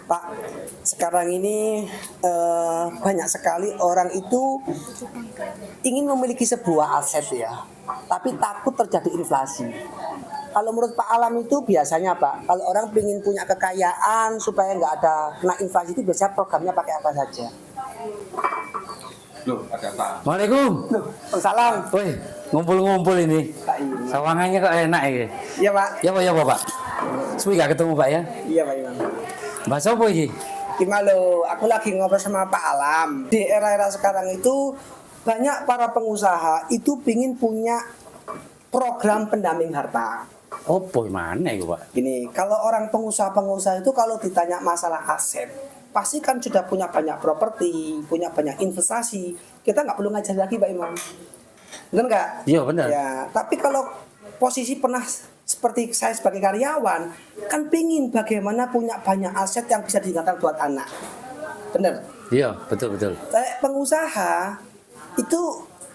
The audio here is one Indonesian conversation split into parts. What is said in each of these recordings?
Pak, sekarang ini banyak sekali orang itu ingin memiliki sebuah aset ya, tapi takut terjadi inflasi. Kalau menurut Pak Alam itu biasanya Pak, kalau orang ingin punya kekayaan supaya nggak ada kena inflasi itu biasanya programnya pakai apa saja? Loh, ada Pak. Waalaikum. Salam. Woi, ngumpul-ngumpul ini. Pak Imam. Sawangannya kok enak ya. Iya Pak. Ya Pak. Suwi gak ketemu Pak ya. Iya Pak Imam. Bahas apa ini? Gimana lo? Aku lagi ngobrol sama Pak Alam. Di era-era sekarang itu banyak para pengusaha itu pingin punya program pendamping harta. Apa mana itu Pak? Gini, kalau orang pengusaha-pengusaha itu kalau ditanya masalah aset, pasti kan sudah punya banyak properti, punya banyak investasi. Kita nggak perlu ngajar lagi Pak Imam. Benar nggak? Iya benar. Ya, tapi kalau posisi pernah seperti saya sebagai karyawan, kan pingin bagaimana punya banyak aset yang bisa digunakan buat anak. Benar? Iya, betul. Pengusaha itu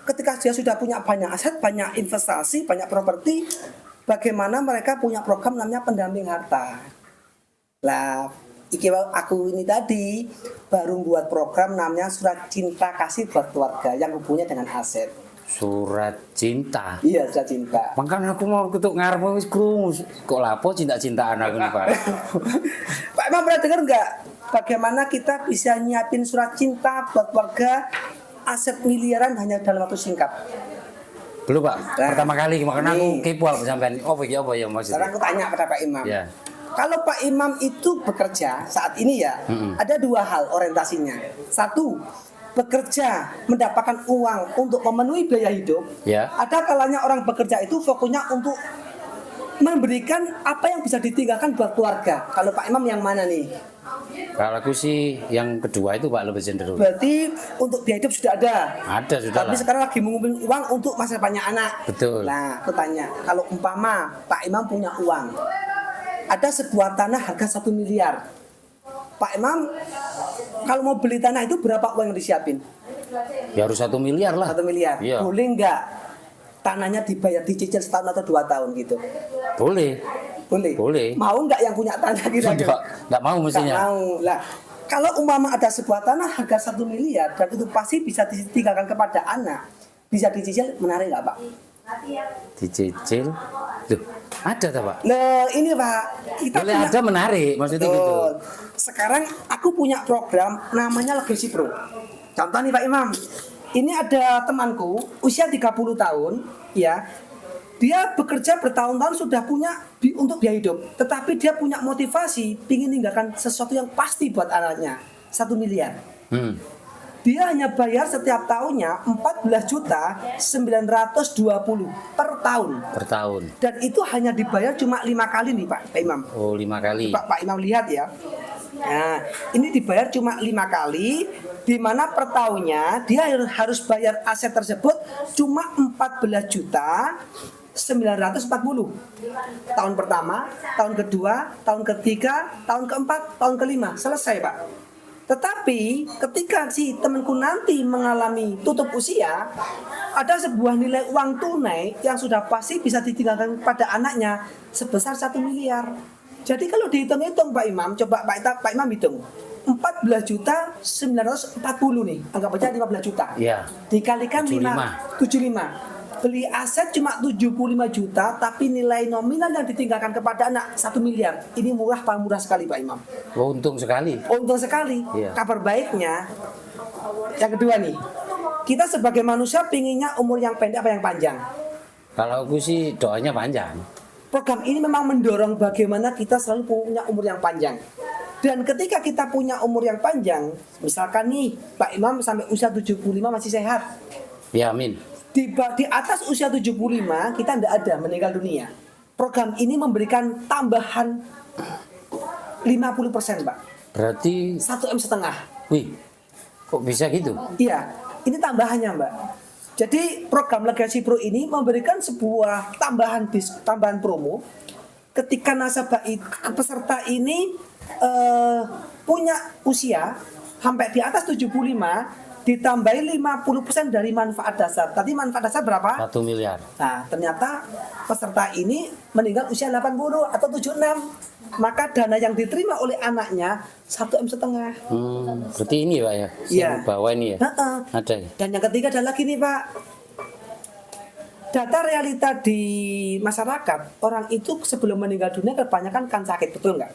ketika dia sudah punya banyak aset, banyak investasi, banyak properti, bagaimana mereka punya program namanya pendamping harta. Lah, aku ini tadi baru buat program namanya surat cinta kasih buat keluarga yang hubungannya dengan aset. Surat cinta. Iya, surat cinta. Makanya aku mau ketuk ngarep wis krungu. Kok lapo cinta-cintaan aku nih Pak. Pak Imam pernah dengar nggak bagaimana kita bisa nyiapin surat cinta buat keluarga aset miliaran hanya dalam waktu singkat? Belum Pak. Nah, Pertama kali makanya aku nih. kepo sampean. Apa ya maksudnya? Sekarang aku tanya pada Pak Imam. Ya. Kalau Pak Imam itu bekerja saat ini ya, ada dua hal orientasinya. Satu, bekerja mendapatkan uang untuk memenuhi biaya hidup. Ya. Ada kalanya orang bekerja itu fokusnya untuk memberikan apa yang bisa ditinggalkan buat keluarga. Kalau Pak Imam yang mana nih? Kalau aku sih yang kedua itu Pak lebih cenderung. Berarti untuk biaya hidup sudah ada. Ada sudah Tapi lah. sekarang lagi mengumpulkan uang untuk masa depannya anak. Betul. Nah, aku tanya, kalau umpama Pak Imam punya uang, ada sebuah tanah harga 1 miliar. Pak Imam, kalau mau beli tanah itu berapa uang yang disiapin? Ya harus 1 miliar lah. 1 miliar. Iya. Boleh nggak tanahnya dibayar dicicil setahun atau 2 tahun gitu? Boleh. Boleh. Mau nggak yang punya tanah gitu? Enggak mau mestinya. Nggak mau. Lah, kalau umpama ada sebuah tanah harga 1 miliar dan itu pasti bisa ditinggalkan kepada anak, bisa dicicil, menarik nggak Pak? Dicicil. Loh, ada tak Pak? Nah, ini Pak, kita Boleh ada menarik maksudnya gitu. Betul. Sekarang aku punya program namanya Legacy Pro. Contoh nih Pak Imam, ini ada temanku usia 30 tahun, ya. Dia bekerja bertahun-tahun sudah punya untuk biaya hidup, tetapi dia punya motivasi ingin meninggalkan sesuatu yang pasti buat anaknya, 1 miliar. Dia hanya bayar setiap tahunnya 14.920 per tahun. Per tahun. Dan itu hanya dibayar cuma 5 kali nih Pak Imam. Oh, 5 kali. Pak Imam lihat ya. Nah, ini dibayar cuma 5 kali, di mana per tahunnya dia harus bayar aset tersebut cuma 14.940. Tahun pertama, tahun kedua, tahun ketiga, tahun keempat, tahun kelima, selesai Pak. Tetapi ketika si temanku nanti mengalami tutup usia, ada sebuah nilai uang tunai yang sudah pasti bisa ditinggalkan pada anaknya sebesar 1 miliar. Jadi kalau dihitung-hitung Pak Imam, coba Pak Imam hitung. 14.940 nih, anggap aja 15 juta. Iya. Dikalikan 75. Beli aset cuma 75 juta, tapi nilai nominal yang ditinggalkan kepada anak 1 miliar. Ini murah sekali Pak Imam. Oh, untung sekali. Untung sekali. Iya. Kabar baiknya, yang kedua nih, kita sebagai manusia pinginnya umur yang pendek apa yang panjang? Kalau aku sih doanya panjang. Program ini memang mendorong bagaimana kita selalu punya umur yang panjang. Dan ketika kita punya umur yang panjang, misalkan nih Pak Imam sampai usia 75 masih sehat. Ya, amin. Di atas usia 75 kita tidak ada meninggal dunia. Program ini memberikan tambahan 50% Pak. Berarti 1,5 M. wih. Kok bisa gitu? Iya, ini tambahannya Mbak. Jadi program Legacy Pro ini memberikan sebuah tambahan promo ketika nasabah peserta ini punya usia sampai di atas 75 ditambahi 50% dari manfaat dasar. Tadi manfaat dasar berapa? 1 miliar. Nah, ternyata peserta ini meninggal usia 80 atau 76. maka dana yang diterima oleh anaknya 1,5 M. Berarti ini Pak ya? Iya. Bawah ini ya? Heeh. Ada ya? Dan yang ketiga ada lagi nih Pak, data realita di masyarakat, orang itu sebelum meninggal dunia kebanyakan kan sakit, betul nggak?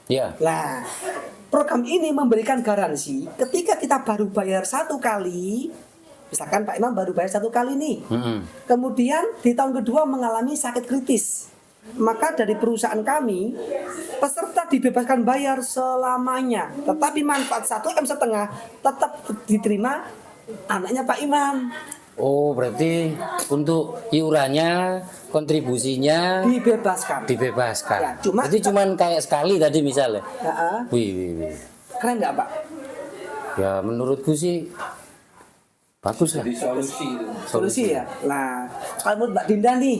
Iya. Nah, program ini memberikan garansi ketika kita baru bayar 1 kali, misalkan Pak Imam baru bayar 1 kali nih, kemudian di tahun kedua mengalami sakit kritis, maka dari perusahaan kami peserta dibebaskan bayar selamanya, tetapi manfaat 1,5 M tetap diterima anaknya Pak Imam. Oh, berarti untuk iurannya, kontribusinya Dibebaskan. dibebaskan. Ya, cuma- Berarti cuman kayak sekali tadi misalnya. Ya, Wih. keren nggak Pak? Ya menurutku sih bagus lah. Jadi solusi itu. Solusi ya. Nah, kalau menurut Mbak Dinda nih,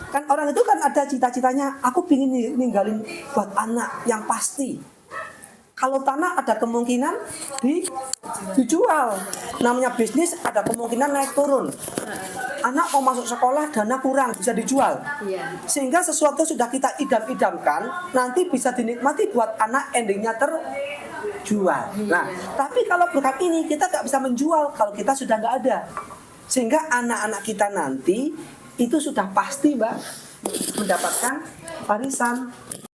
kan orang itu kan ada cita-citanya, aku pingin ninggalin buat anak yang pasti. Kalau tanah ada kemungkinan dijual. Namanya bisnis ada kemungkinan naik turun. Anak mau masuk sekolah dana kurang bisa dijual. Sehingga sesuatu sudah kita idam-idamkan nanti bisa dinikmati buat anak, endingnya terjual. Nah, tapi kalau program ini kita nggak bisa menjual kalau kita sudah nggak ada. Sehingga anak-anak kita nanti itu sudah pasti Mbak mendapatkan warisan.